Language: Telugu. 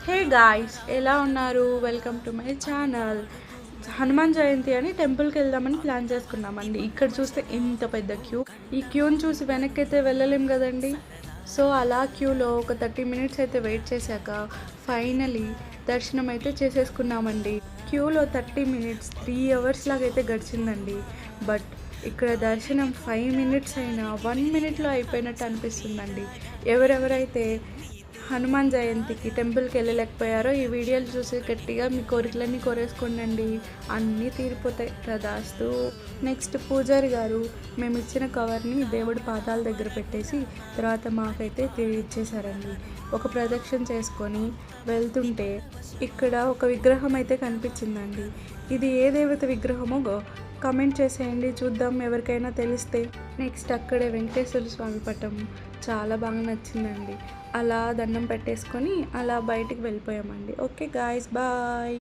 హే గాయ్స్, ఎలా ఉన్నారు? Welcome to my channel. Hanuman Jayanti అని టెంపుల్కి వెళ్దామని ప్లాన్ చేసుకున్నామండి. ఇక్కడ చూస్తే ఇంత పెద్ద క్యూ. ఈ క్యూని చూసి వెనక్కి అయితే వెళ్ళలేం కదండి. సో అలా క్యూలో ఒక 30 మినిట్స్ అయితే వెయిట్ చేశాక ఫైనలీ దర్శనం అయితే చేసేసుకున్నామండి. క్యూలో 30 మినిట్స్ 3 అవర్స్ లాగైతే గడిచిందండి. బట్ ఇక్కడ దర్శనం 5 మినిట్స్ అయినా 1 మినిట్లో అయిపోయినట్టు అనిపిస్తుందండి. ఎవరెవరైతే హనుమాన్ జయంతికి టెంపుల్కి వెళ్ళలేకపోయారో ఈ వీడియోలు చూసి గట్టిగా మీ కోరికలన్నీ కోరేసుకోండి, అన్నీ తీరిపోతాయి. తదాస్తు. నెక్స్ట్ పూజారి గారు మేము ఇచ్చిన కవర్ని దేవుడి పాదాల దగ్గర పెట్టేసి తర్వాత మాకైతే తిరిగి ఇచ్చేసారండి. ఒక ప్రదక్షిణ చేసుకొని వెళ్తుంటే ఇక్కడ ఒక విగ్రహం అయితే కనిపించిందండి. ఇది ఏ దేవత విగ్రహమో కమెంట్ చేసేయండి, చూద్దాం ఎవరికైనా తెలిస్తే. నెక్స్ట్ అక్కడే వెంకటేశ్వర స్వామి పటం చాలా బాగా నచ్చిందండి. అలా దండం పెట్టేసుకొని అలా బయటికి వెళ్ళిపోయామండి. Okay guys, bye.